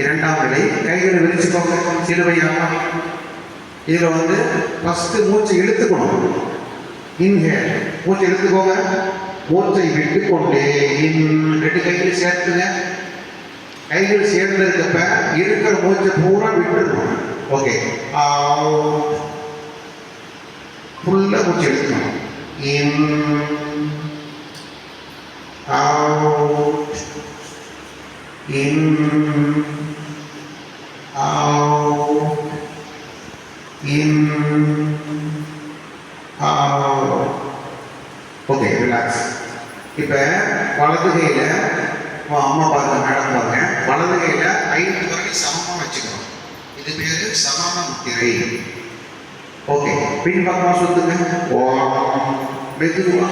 இரண்டாம் நிலை. கைகளை விரிச்சுக்கோங்க, சிலுவையாக. இதில் வந்து ஃபஸ்ட்டு மூச்சை இழுத்துக்கணும். இன்ஹேல், மூச்சை இழுத்துக்கோங்க. மூச்சை விட்டுக்கொண்டே ரெண்டு கைகளை சேர்த்துங்க. கைகள் சேர்ந்திருக்கப்ப இருக்கிற மூச்சை பூரா விட்டுருக்கணும். ஓகே, ஃபுல்லாக மூச்சு எடுத்துக்கணும். In out, in out, in out. Okay, relax. இப்போ வலது கையில் அம்மா பாருங்க, மேடம் பாருங்க, வலது கையில் 5 விரலை சமமாக வச்சுக்கணும். இது பேர் சமண முத்திரை. ஓகே, பின்பக்கமாக சுத்துங்க. மெதுவா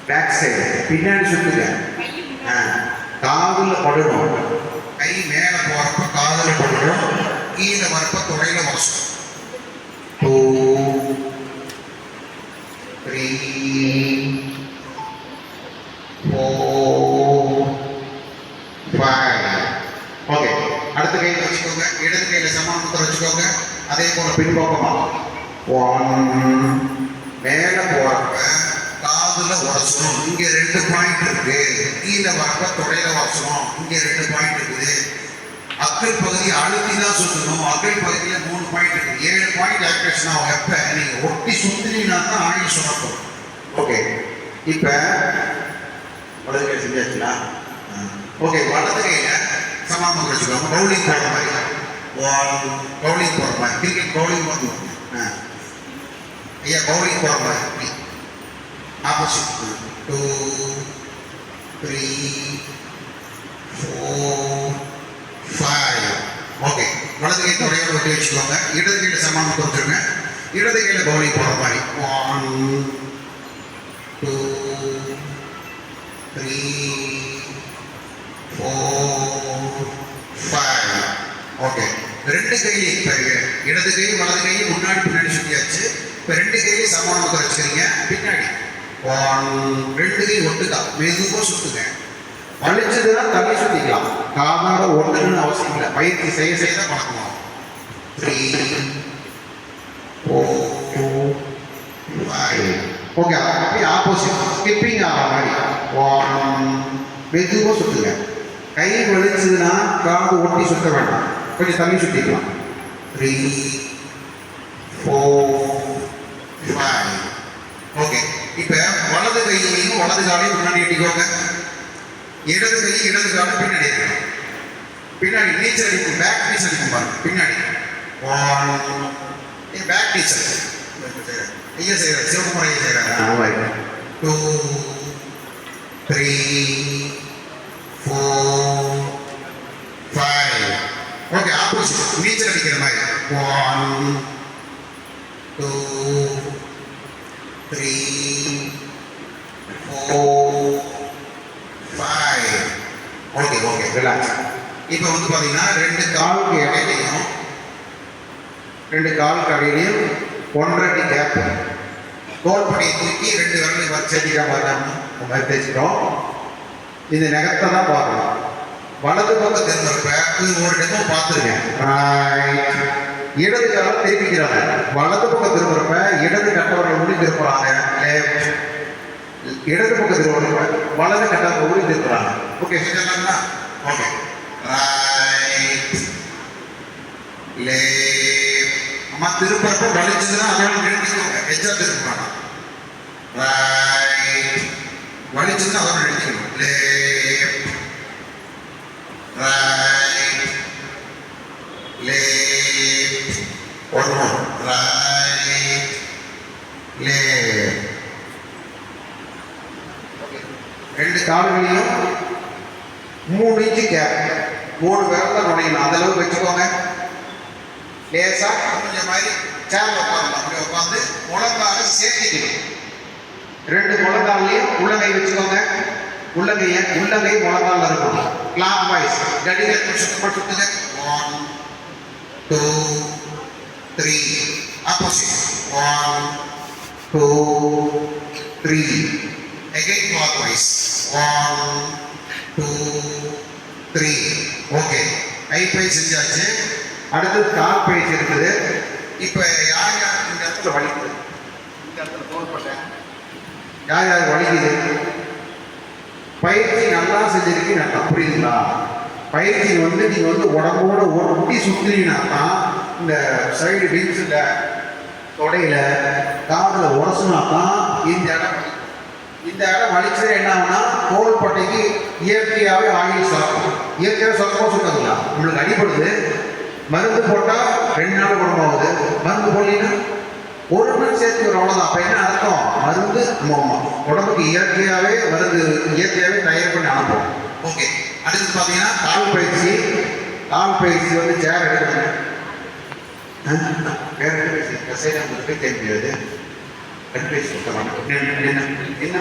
பேக் சைடு பின்னாடி சுத்துங்க. காதில் படணும். கை மேலே போகிறப்ப காதில் படணும், கீழே வரப்ப தொடையில் வசம். 2 3 4 5. ஓகே, அடுத்த கையில் வச்சுக்கோங்க. இடது கையில் சமண முத்திரை வச்சுக்கோங்க. அதே போல பின்பக்கமா 1 மேலே போறப்ப காதுல உடச்சணும். இங்க 2 பாயிண்ட் இருக்கு. கீழே வரப்ப தொடையில உடச்சணும். இங்க 2 பாயிண்ட் இருக்குது. அக்கல் பகுதியை அழுத்தி தான் சுத்தணும். அக்கல் பகுதியில 3 பாயிண்ட் இருக்கு. 7 பாயிண்ட் ஆக்டிவேஷன் ஆகும். எப்ப நீங்க ஒட்டி சுத்தினீங்கன்னா தான் ஆயில் சுரக்கும். ஓகே, இப்ப வலது கை செஞ்சாச்சுங்களா? ஓகே, வலது கையில சமாமம் வச்சுக்கோங்க. பவுலிங் போடுற மாதிரி, பவுலிங் போடுற மாதிரி, கிரிக்கெட் பவுலிங் பண்ணுவோம். ஐயா, பவுலிங் போடுற மாதிரி ஆப்போசிட். 2 3 4 5. ஓகே, வலது கை தொடையோடு ஒட்டி வச்சுக்கோங்க. இடது கையில் சமானம் கொடுத்துருங்க. இடது கையில் பவுலிங் போடுற மாதிரி 1 2 3 4 5. ஓகே, 2 கையிலையும் இப்போ இடது கையும் வலது கையும் முன்னாடி பின்னாடி சுற்றியாச்சு. இப்போ 2 கையிலையும் சமானத்தை வச்சுக்கிறீங்க. பின்னாடி 1 2 கை ஒட்டுக்கா மெதுவாக சுற்றுங்க. வலிச்சதுன்னா தள்ளி சுற்றிக்கலாம். காதார ஒன்றுன்னு அவசியம் இல்லை. பயிற்சி செய்ய செய்ய தான் பழக்கணும். 3 4 5. ஓகே, அப்படியே ஆப்போசிட் ஸ்கிப்பிங் ஆகிற மாதிரி 1 மெதுவாக சுற்றுங்க. கை வலிச்சதுன்னா காது ஒட்டி சுற்ற வேண்டாம், கொஞ்சம் தள்ளி சுற்றிக்கலாம். 3 4 5. ஓகே, இப்போ வலது கையிலையும் வலது காலையும் முன்னாடி எட்டிக்கோங்க. இடது கை இடது காலம் பின்னாடி இருக்கணும். பின்னாடி நீச்சல் அடிக்கும். பேக் நீச்சல் அடிக்கும் பாருங்க. பின்னாடி 1 பேக் நீச்சல் ஐயா செய்யறாரு. சிவகுமார் ஐயா செய்யறாரு. 2 3 4 5. ஓகே, ஆப்போசிட் நீச்சல் அடிக்கிற மாதிரி 1 2 3 4 5. Okay okay, relax. இப்போ வந்து பார்த்தீங்கன்னா 2 காலுக்கு இடையிலையும் 2 காலுக்கு இடையிலையும் 1.5 அடி கேப். தோல்படியை தூக்கி 2 விரலையும் வச்சதிக்காக பார்க்காம மாதிரி தேய்ச்சிக்கிறோம். இந்த நகத்தை தான் பார்க்கணும். வலது பக்கம் திரும்புறப்ப ஒரு டெமோ பார்த்துருக்கேன். இடது காலம் திருப்பிக்கிறாங்க. வலது பக்கம் திரும்புறப்ப இடது கட்டவர்கள் முடி திருப்புறாங்க. இடது பக்கம் திரும்புறப்ப வலது கட்டவர்கள் முடி திருப்புறாங்க. ஓகே, செஞ்சாங்களா? Okay, right left. அம்மா திருப்பறப்ப வலிச்சதுன்னா அதோட நிறுத்திக்கோங்க. எச்சா திருப்பாங்க. ரைட், வலிச்சதுன்னா அதோட நிறுத்திக்கணும். Left right left, one more, right, left. ரெண்டு கால்களையும் 3 இன்ச்சு கேப், 3 விரல் தான் நுழையணும். அந்த அளவுக்கு வச்சுக்கோங்க. லேசா கொஞ்சம் மாதிரி சேர்ல உட்காந்து அப்படி உட்காந்து முழங்கால சேர்த்திக்கணும். 2 முழங்காலையும் உள்ளங்கை வச்சுக்கோங்க. உள்ளங்கை முழங்கால இருக்கணும். கிளாக் வைஸ் கடிகாரத்தை சுத்துங்க. 1 2 3 opposite 1 2 3 again clockwise 1 2 3. Okay. கைப்பயிற்சி செஞ்சாச்சு. அடுத்தது கால் பயிற்சி இருக்குது. இப்போ யார் யார் இந்த இடத்துல வலிக்குது, இந்த இடத்துல தோள்பட்டேன் யார் யார் வலிக்குது, பயிற்சி நல்லா செஞ்சிருக்கீங்க நல்லா புரியுதுங்களா? பயிற்சி நீங்கள் உடம்போட ஒட்டி சுற்றுனீங்கன்னா தான் இந்த சைடு விங்ஸில் தொடையில் காதில் உரசுனா தான் இந்த இடம் வலிக்கும். இந்த இடம் வலிச்சது என்ன ஆகுனா தோள்பட்டைக்கு இயற்கையாகவே ஆயில் சுரக்கும். இயற்கையாக சுரக்கம் சொல்லுங்களா? உங்களுக்கு அடிப்படுது, மருந்து போட்டால் 2 நாள் குணமாகுது, மருந்து போடலீங்கன்னா 1 நாள் சேர்த்துக்கிற அவ்வளோதான். அப்போ என்ன அர்த்தம்? மருந்து உடம்புக்கு இயற்கையாகவே மருந்து இயற்கையாகவே தயார் பண்ணி அனுப்பும். ஓகே, அடுத்து பார்த்தீங்கன்னா கால் பயிற்சி. கால் பயிற்சி சேர் எடுக்கணும். வேற பேசி கசையில உங்களுக்கு தெரியாது. கண் பேசி என்ன